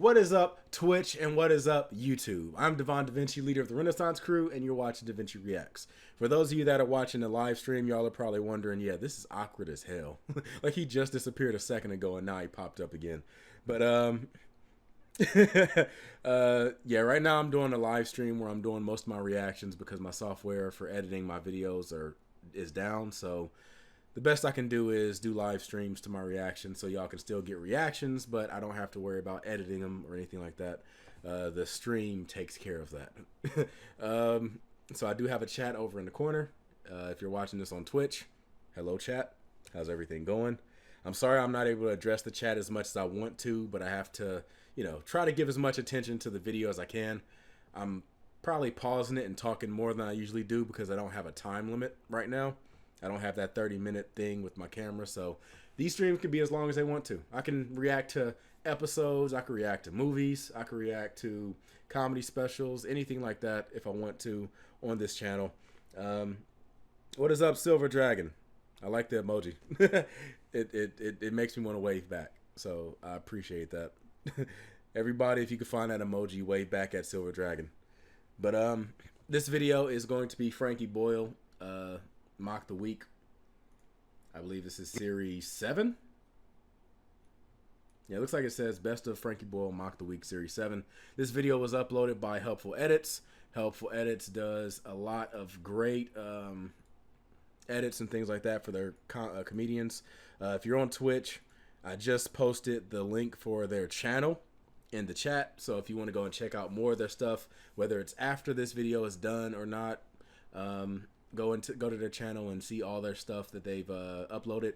What is up, Twitch, and what is up, YouTube? I'm Devon DaVinci, leader of the Renaissance Crew, and you're watching DaVinci Reacts. For those of you that are watching the live stream, y'all are probably wondering, yeah, this is awkward as hell. Like he just disappeared a second ago, and now he popped up again. But, yeah, right now I'm doing a live stream where I'm doing most of my reactions because my software for editing my videos is down, so the best I can do is do live streams to my reactions so y'all can still get reactions, but I don't have to worry about editing them or anything like that. The stream takes care of that. So I do have a chat over in the corner. If you're watching this on Twitch, hello chat. How's everything going? I'm sorry I'm not able to address the chat as much as I want to, but I have to, you know, try to give as much attention to the video as I can. I'm probably pausing it and talking more than I usually do because I don't have a time limit right now. I don't have that 30-minute thing with my camera, so these streams can be as long as they want to. I can react to episodes, I can react to movies, I can react to comedy specials, anything like that if I want to on this channel. What is up, Silver Dragon? I like the emoji. It makes me want to wave back, so I appreciate that. Everybody, if you could find that emoji, wave back at Silver Dragon. But this video is going to be Frankie Boyle, Mock the Week. I believe this is series 7. Yeah, it looks like it says Best of Frankie Boyle Mock the Week series 7. This video was uploaded by Helpful Edits. Helpful Edits does a lot of great edits and things like that for their comedians. If you're on Twitch, I just posted the link for their channel in the chat. So if you want to go and check out more of their stuff, whether it's after this video is done or not, go to their channel and see all their stuff that they've uploaded.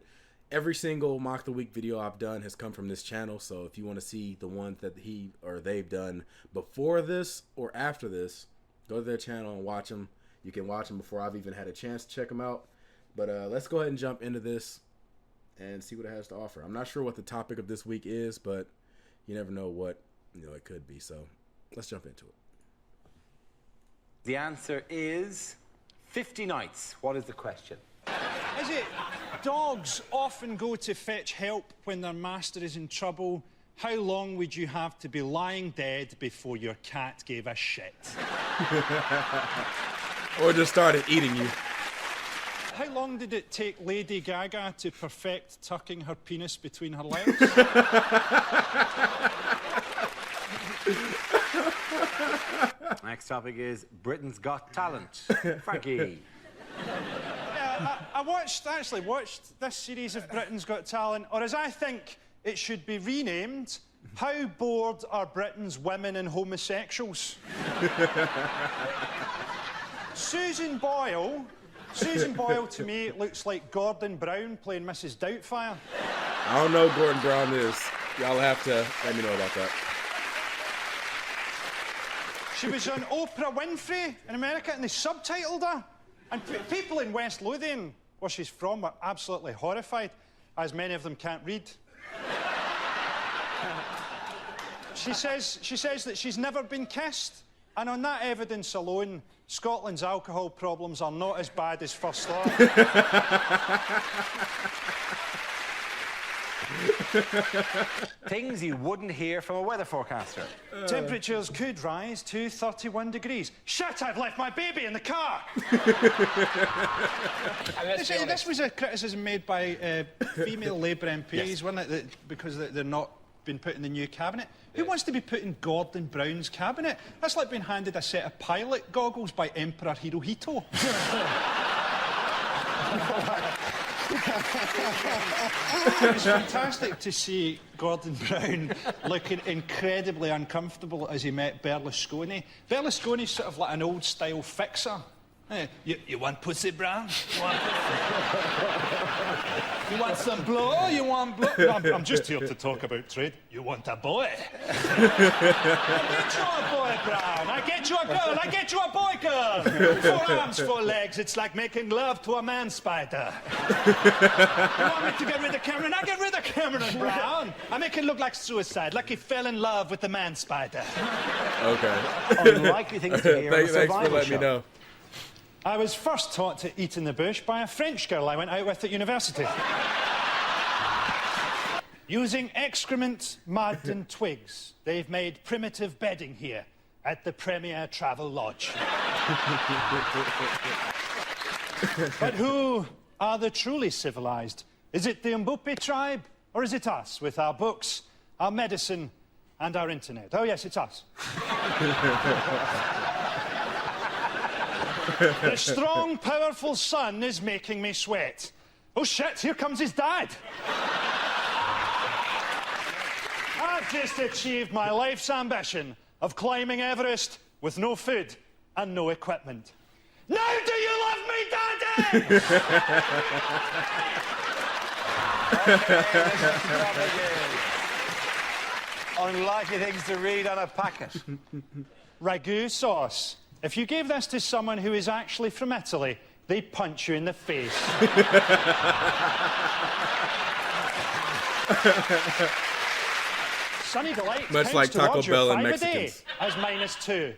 Every single Mock the Week video I've done has come from this channel, so if you want to see the ones that he or they've done before this or after this, go to their channel and watch them. You can watch them before I've even had a chance to check them out. But let's go ahead and jump into this and see what it has to offer. I'm not sure what the topic of this week is, but you never know what it could be, so let's jump into it. The answer is 50 nights. What is the question? Is it dogs often go to fetch help when their master is in trouble? How long would you have to be lying dead before your cat gave a shit? Or just started eating you. How long did it take Lady Gaga to perfect tucking her penis between her legs? Next topic is Britain's Got Talent. Frankie. Yeah, I actually watched this series of Britain's Got Talent, or as I think it should be renamed, How Bored Are Britain's Women and Homosexuals? Susan Boyle to me looks like Gordon Brown playing Mrs. Doubtfire. I don't know who Gordon Brown is. Y'all have to let me know about that. She was on Oprah Winfrey in America, and they subtitled her. And people in West Lothian, where she's from, were absolutely horrified, as many of them can't read. She says that she's never been kissed, and on that evidence alone, Scotland's alcohol problems are not as bad as first thought. Things you wouldn't hear from a weather forecaster. Temperatures could rise to 31 degrees. Shit, I've left my baby in the car! This was a criticism made by female Labour MPs, yes, wasn't it? Because they're not been put in the new cabinet. Who wants to be put in Gordon Brown's cabinet? That's like being handed a set of pilot goggles by Emperor Hirohito. It was fantastic to see Gordon Brown looking incredibly uncomfortable as he met Berlusconi. Berlusconi's sort of like an old-style fixer. Hey, you want pussy, Brown? You want some blow? You want blow? No, I'm just here to talk about trade. You want a boy? I get you a boy, Brown. I get you a girl. I get you a boy, girl. 4 arms, 4 legs. It's like making love to a man spider. You want me to get rid of Cameron? I get rid of Cameron, Brown. I make it look like suicide, like he fell in love with the man spider. Okay. Unlikely things to hear on a Thanks for survival letting show. me know. I was first taught to eat in the bush by a French girl I went out with at university. Using excrement, mud and twigs, they've made primitive bedding here at the Premier Travel Lodge. But who are the truly civilized? Is it the Mbupi tribe, or is it us with our books, our medicine, and our internet? Oh yes, it's us. The strong, powerful sun is making me sweat. Oh shit, here comes his dad. I've just achieved my life's ambition of climbing Everest with no food and no equipment. Now do you love me, Daddy? Unlikely things to read on a packet. Ragu sauce. If you gave this to someone who is actually from Italy, they'd punch you in the face. Sunny Delight Much like Taco Bell and Mexicans. As -2.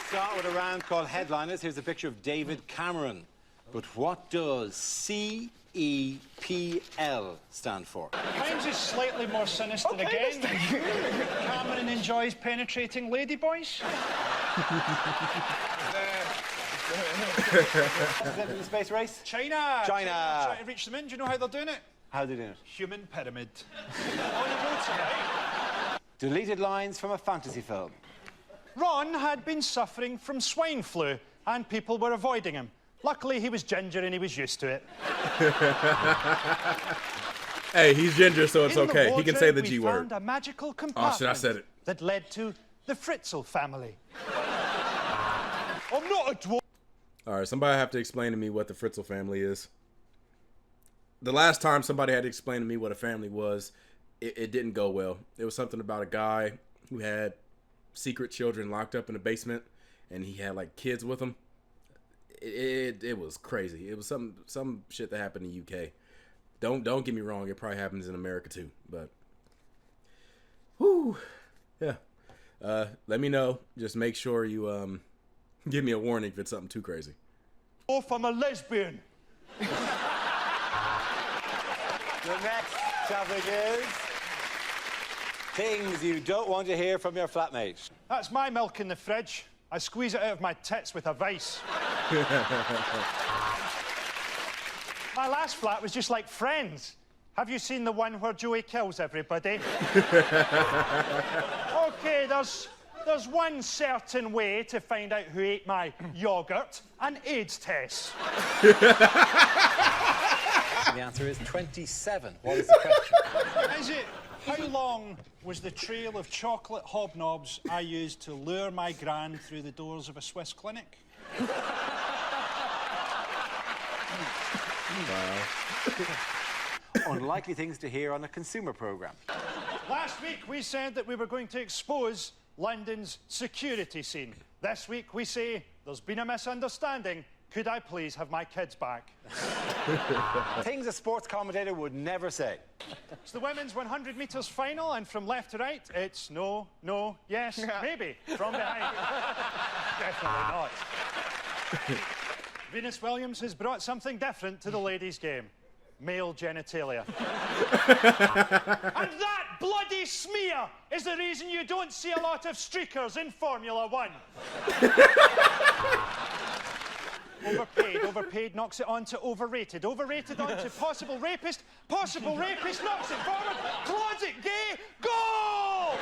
Start with a round called Headliners. Here's a picture of David Cameron. But what does CEPL stand for? Mine's is slightly more sinister again. Cameron enjoys penetrating ladyboys. In the space race? China! China. Trying to reach them in. Do you know how they're doing it? How do you do it? Human pyramid. On the road tonight. Deleted lines from a fantasy film. Ron had been suffering from swine flu and people were avoiding him. Luckily, he was ginger and he was used to it. Hey, he's ginger, so it's In the okay. He can say the wardrobe, G we word. found a magical Oh, compartment shit, I said it. that led to the Fritzl family. I'm not a dwarf. All right, somebody have to explain to me what the Fritzl family is. The last time somebody had to explain to me what a family was, it didn't go well. It was something about a guy who had secret children locked up in a basement, and he had like kids with him. It was crazy. It was some shit that happened in the UK. Don't get me wrong. It probably happens in America too. But, whoo, yeah. Let me know. Just make sure you give me a warning if it's something too crazy. If I'm a lesbian. The next topic is things you don't want to hear from your flatmate. That's my milk in the fridge. I squeeze it out of my tits with a vice. My last flat was just like Friends. Have you seen the one where Joey kills everybody? Okay, there's one certain way to find out who ate my yogurt, an AIDS test. The answer is 27. What is the question? Is it, how long was the trail of chocolate hobnobs I used to lure my gran through the doors of a Swiss clinic? Wow. Unlikely things to hear on a consumer program. Last week we said that we were going to expose London's security scene. This week we say there's been a misunderstanding. Could I please have my kids back? Things a sports commentator would never say. It's the women's 100 metres final, and from left to right, it's no, no, yes, maybe, from behind. Definitely not. Venus Williams has brought something different to the ladies' game. Male genitalia. And that bloody smear is the reason you don't see a lot of streakers in Formula One. Overpaid knocks it on to overrated. Overrated on to possible rapist knocks it forward. Closet gay, goal!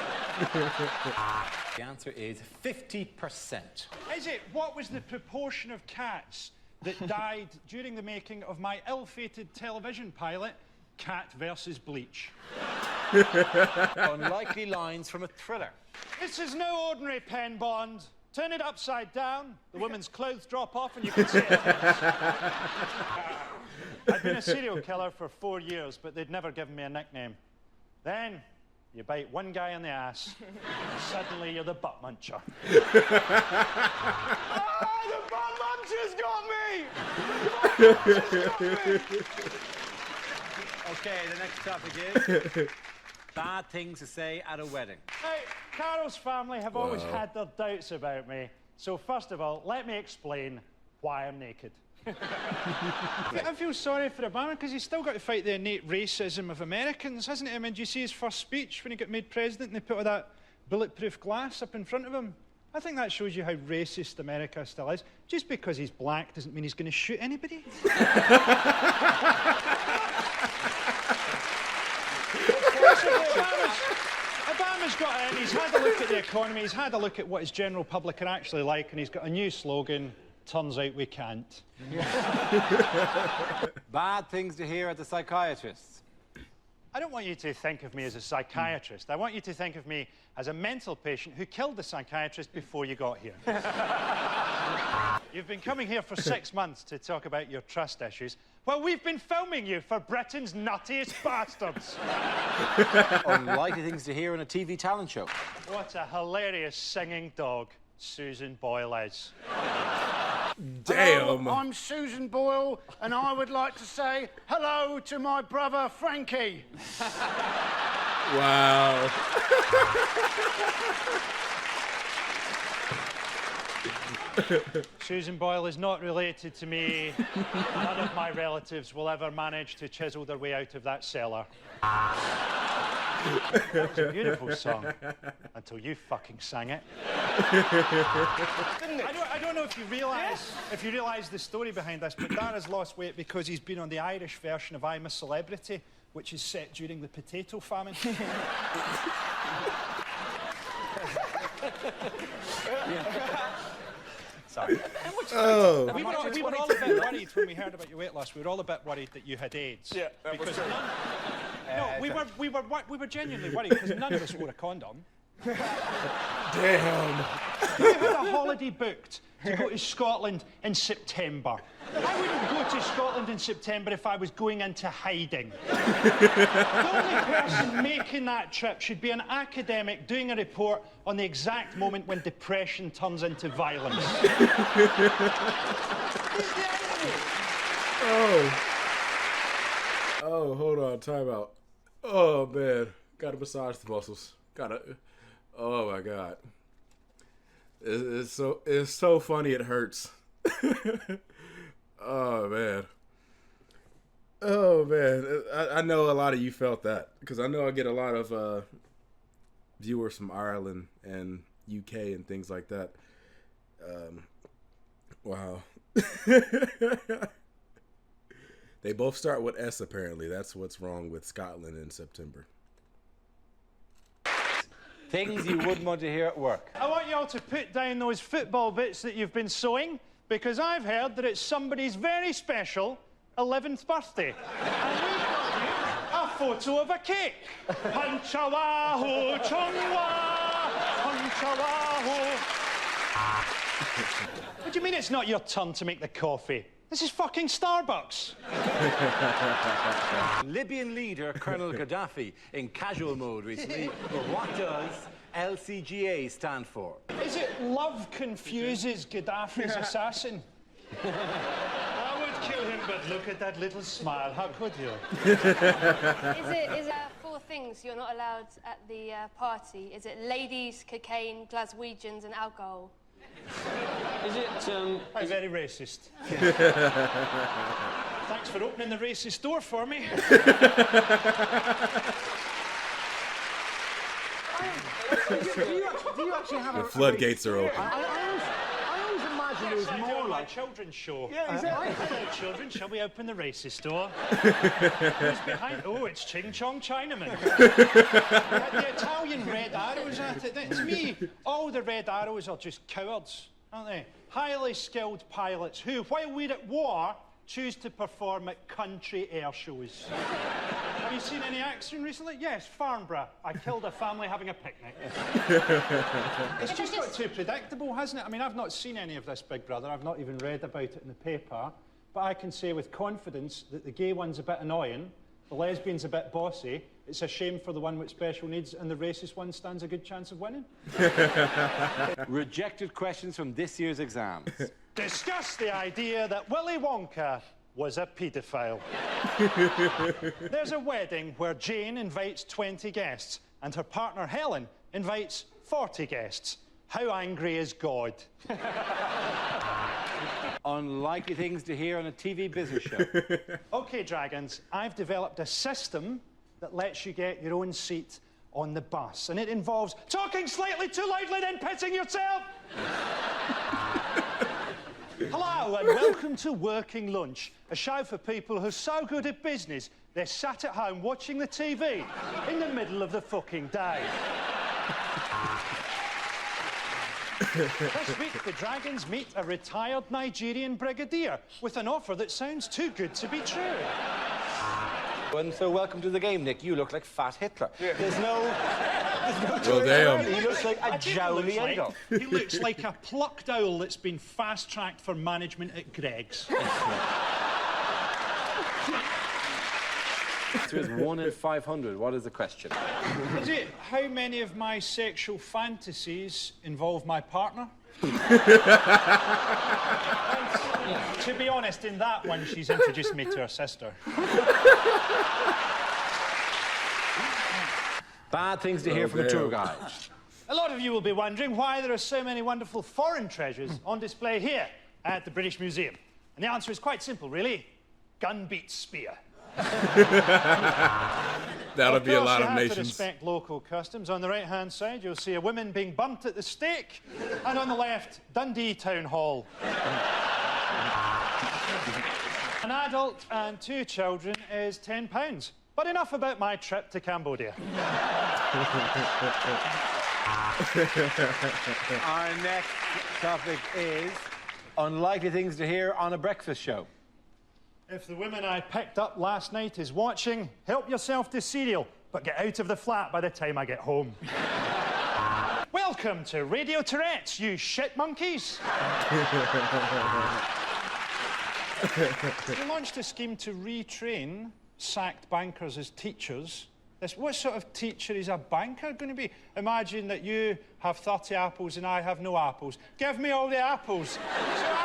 The answer is 50%. Is it? What was the proportion of cats that died during the making of my ill-fated television pilot, Cat versus Bleach? Unlikely lines from a thriller. This is no ordinary pen bond. Turn it upside down, the woman's clothes drop off and you can see it. I'd been a serial killer for 4 years, but they'd never given me a nickname. Then, you bite one guy in the ass, and suddenly you're the butt muncher. Ah, the butt muncher's got me! Okay, the next topic is bad things to say at a wedding. Hey, Carol's family have always had their doubts about me. So first of all, let me explain why I'm naked. I feel sorry for Obama because he's still got to fight the innate racism of Americans, hasn't he? I mean, do you see his first speech when he got made president and they put all that bulletproof glass up in front of him? I think that shows you how racist America still is. Just because he's black doesn't mean he's going to shoot anybody. Obama's got in, he's had a look at the economy, he's had a look at what his general public are actually like, and he's got a new slogan, turns out we can't. Bad things to hear at the psychiatrist's. I don't want you to think of me as a psychiatrist. I want you to think of me as a mental patient who killed the psychiatrist before you got here. You've been coming here for 6 months to talk about your trust issues. Well, we've been filming you for Britain's nuttiest bastards. Unlikely things to hear in a TV talent show. What a hilarious singing dog Susan Boyle is. Damn. Hello, I'm Susan Boyle, and I would like to say hello to my brother Frankie. Wow. Susan Boyle is not related to me. None of my relatives will ever manage to chisel their way out of that cellar. That was a beautiful song, until you fucking sang it. I don't know if you realise the story behind this, but Dara's lost weight because he's been on the Irish version of I'm a Celebrity, which is set during the potato famine. Sorry. Oh. We were all a bit worried when we heard about your weight loss. We were all a bit worried that you had AIDS. Yeah, that was true. No, we were genuinely worried because none of us wore a condom. Damn. We had a holiday booked to go to Scotland in September. I wouldn't go to Scotland in September if I was going into hiding. The only person making that trip should be an academic doing a report on the exact moment when depression turns into violence. Oh, hold on, time out. Oh man, gotta massage the muscles. Oh my god, it's so funny. It hurts. Oh man, I know a lot of you felt that because I know I get a lot of viewers from Ireland and UK and things like that. Wow. They both start with S, apparently. That's what's wrong with Scotland in September. Things you wouldn't want to hear at work. I want you all to put down those football bits that you've been sewing, because I've heard that it's somebody's very special 11th birthday. And we've got you a photo of a cake. Punchawaho, chungwa, punchawaho. What do you mean it's not your turn to make the coffee? This is fucking Starbucks. Libyan leader Colonel Gaddafi in casual mode recently. But what does LCGA stand for? Is it love confuses Gaddafi's assassin? I would kill him, but look at that little smile. How could you? Is it 4 things you're not allowed at the party? Is it ladies, cocaine, Glaswegians, and alcohol? Is it, I'm very racist. Thanks for opening the racist door for me. Do you actually have The floodgates are open. I always imagined it was more my like... children's show. Yeah, exactly. Hello, children. Shall we open the racist door? Who's behind? Oh, it's Ching Chong Chinaman. The Italian red arrows at it. To me, all the red arrows are just cowards, aren't they? Highly skilled pilots who, while we're at war, choose to perform at country air shows. Have you seen any action recently? Yes, Farnborough. I killed a family having a picnic. It's just got too predictable, hasn't it? I mean, I've not seen any of this, Big Brother. I've not even read about it in the paper. But I can say with confidence that the gay one's a bit annoying, the lesbian's a bit bossy, it's a shame for the one with special needs, and the racist one stands a good chance of winning. Rejected questions from this year's exams. Discuss the idea that Willy Wonka was a paedophile. There's a wedding where Jane invites 20 guests and her partner Helen invites 40 guests. How angry is God? unlikely things to hear on a TV business show. OK, Dragons, I've developed a system that lets you get your own seat on the bus, and it involves talking slightly too loudly, then pissing yourself. Hello, and welcome to Working Lunch, a show for people who are so good at business, they're sat at home watching the TV in the middle of the fucking day. This week, the Dragons meet a retired Nigerian brigadier with an offer that sounds too good to be true. And so welcome to the game, Nick. You look like Fat Hitler. Yeah. There's no Well, damn. He looks like a jowly idol. He looks like a plucked owl that's been fast-tracked for management at Greg's. So it's 1 in 500. What is the question? Is it how many of my sexual fantasies involve my partner? To be honest, in that one, she's introduced me to her sister. Bad things to hear from a tour guide. A lot of you will be wondering why there are so many wonderful foreign treasures on display here at the British Museum. And the answer is quite simple, really. Gun beats spear. That'll be a lot of you have to nations. respect local customs. On the right-hand side, you'll see a woman being bumped at the stake, and on the left, Dundee Town Hall. An adult and 2 children is £10. But enough about my trip to Cambodia. Our next topic is unlikely things to hear on a breakfast show. If the woman I picked up last night is watching, help yourself to cereal, but get out of the flat by the time I get home. Welcome to Radio Tourette's, you shit monkeys. We launched a scheme to retrain sacked bankers as teachers. What sort of teacher is a banker going to be? Imagine that you have 30 apples and I have no apples. Give me all the apples. So I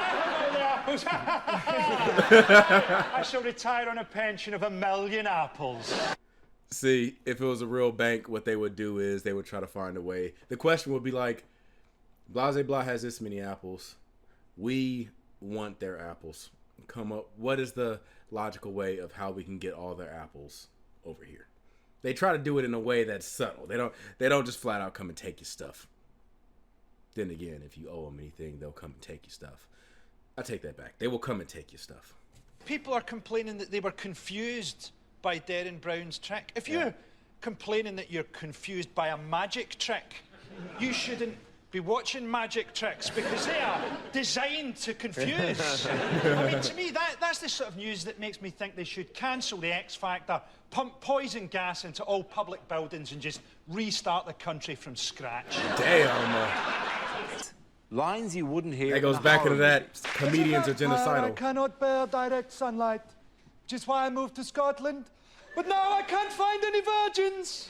have all the apples. I shall retire on a pension of 1 million apples. See, if it was a real bank, what they would do is they would try to find a way. The question would be like, blah, blah, blah has this many apples. We want their apples. Come up. What is the logical way of how we can get all their apples over here? They try to do it in a way that's subtle. They don't just flat out come and take your stuff. Then again, if you owe them anything, they'll come and take your stuff. I take that back. They will come and take your stuff. People are complaining that they were confused by Derren Brown's trick. If you're complaining that you're confused by a magic trick, you shouldn't be watching magic tricks because they are designed to confuse. I mean, to me, that's the sort of news that makes me think they should cancel the X Factor, pump poison gas into all public buildings and just restart the country from scratch. Damn. Lines you wouldn't hear. That goes back into that comedians are I genocidal. cannot bear direct sunlight, which is why I moved to Scotland. But now I can't find any virgins.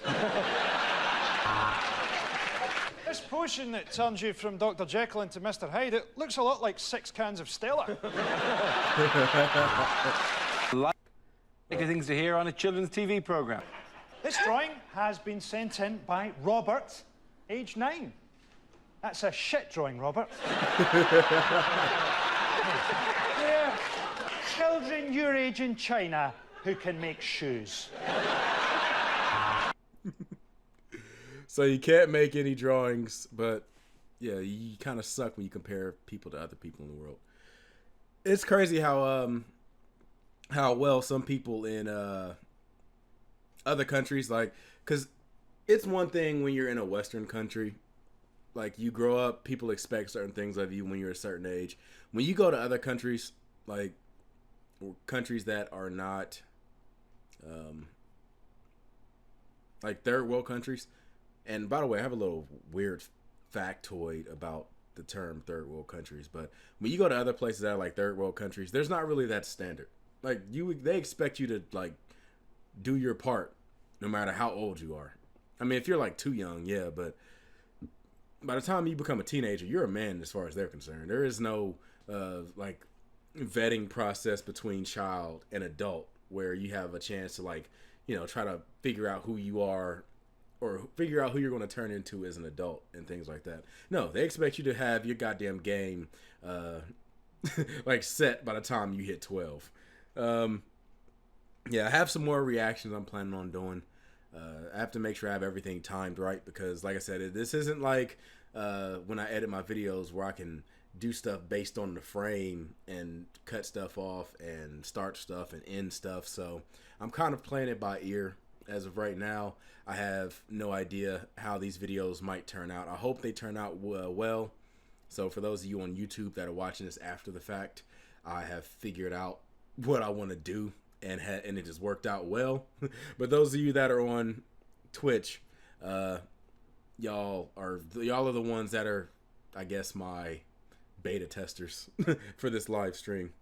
This potion that turns you from Dr. Jekyll into Mr. Hyde, it looks a lot like 6 cans of Stella. Likely things to hear on a children's TV programme. This drawing has been sent in by Robert, age 9. That's a shit drawing, Robert. They're children your age in China who can make shoes. So you can't make any drawings, but yeah, you kind of suck when you compare people to other people in the world. It's crazy how well some people in other countries, like, because it's one thing when you're in a Western country, like you grow up, people expect certain things of you when you're a certain age. When you go to other countries, like countries that are not like third world countries. And by the way, I have a little weird factoid about the term third world countries. But when you go to other places that are like third world countries, there's not really that standard. Like they expect you to like do your part no matter how old you are. I mean, if you're like too young, yeah, but by the time you become a teenager, you're a man as far as they're concerned. There is no like vetting process between child and adult where you have a chance to like, you know, try to figure out who you are or figure out who you're going to turn into as an adult and things like that. No, they expect you to have your goddamn game like set by the time you hit 12. Yeah, I have some more reactions I'm planning on doing. I have to make sure I have everything timed right because, like I said, this isn't like when I edit my videos where I can do stuff based on the frame and cut stuff off and start stuff and end stuff. So I'm kind of playing it by ear as of right now. I have no idea how these videos might turn out. I hope they turn out well. So for those of you on YouTube that are watching this after the fact, I have figured out what I want to do and it just worked out well. But those of you that are on Twitch, y'all are the ones that are, I guess, my beta testers for this live stream.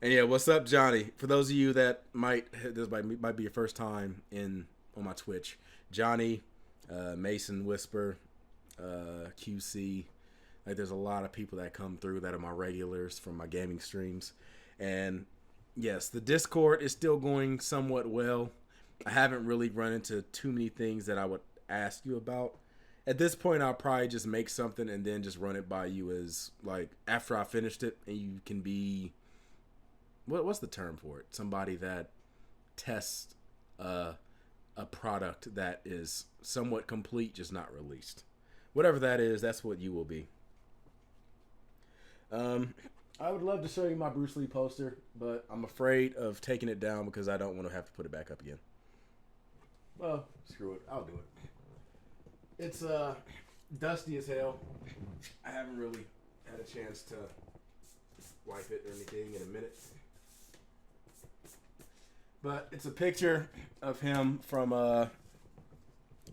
And yeah, what's up, Johnny? For those of you that this might be your first time on my Twitch, Johnny, Mason Whisper, QC, like there's a lot of people that come through that are my regulars from my gaming streams. And yes, the Discord is still going somewhat well. I haven't really run into too many things that I would ask you about. At this point, I'll probably just make something and then just run it by you as, like, after I finished it, and you can be, what's the term for it? Somebody that tests a product that is somewhat complete, just not released. Whatever that is, that's what you will be. I would love to show you my Bruce Lee poster, but I'm afraid of taking it down because I don't want to have to put it back up again. Well, screw it. I'll do it. It's dusty as hell. I haven't really had a chance to wipe it or anything in a minute. But it's a picture of him from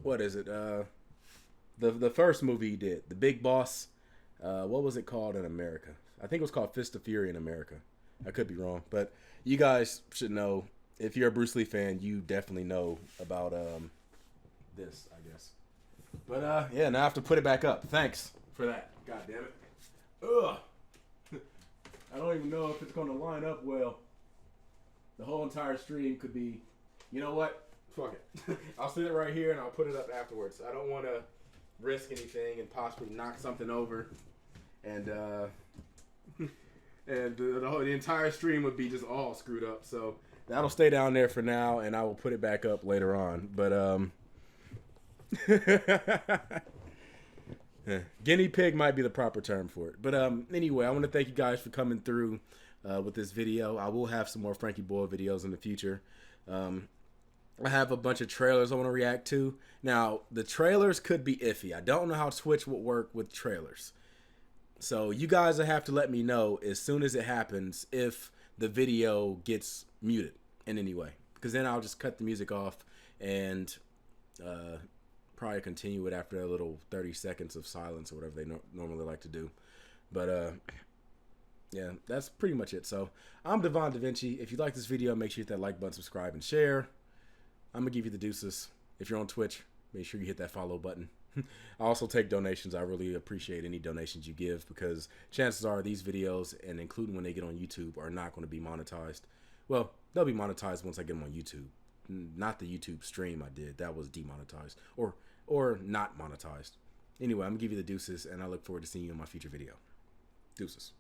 what is it? The first movie he did, The Big Boss. What was it called in America? I think it was called Fist of Fury in America. I could be wrong, but you guys should know. If you're a Bruce Lee fan, you definitely know about this, I guess. But yeah, now I have to put it back up. Thanks for that. God damn it. Ugh. I don't even know if it's going to line up well. The whole entire stream could be, you know what? Fuck it. I'll sit it right here and I'll put it up afterwards. I don't want to risk anything and possibly knock something over. And and the entire stream would be just all screwed up. So that'll stay down there for now, and I will put it back up later on. But guinea pig might be the proper term for it. But anyway, I want to thank you guys for coming through with this video. I will have some more Frankie Boyle videos in the future. I have a bunch of trailers I want to react to. Now, the trailers could be iffy. I don't know how Twitch will work with trailers. So you guys will have to let me know as soon as it happens if the video gets muted in any way. Because then I'll just cut the music off and probably continue it after a little 30 seconds of silence or whatever they normally like to do. But yeah, that's pretty much it. So I'm Devon DaVinci. If you like this video, make sure you hit that like button, subscribe, and share. I'm going to give you the deuces. If you're on Twitch, make sure you hit that follow button. I also take donations. I really appreciate any donations you give because chances are these videos, and including when they get on YouTube, are not going to be monetized. Well, they'll be monetized once I get them on YouTube. Not the YouTube stream I did. That was demonetized or not monetized. Anyway, I'm going to give you the deuces, and I look forward to seeing you in my future video. Deuces.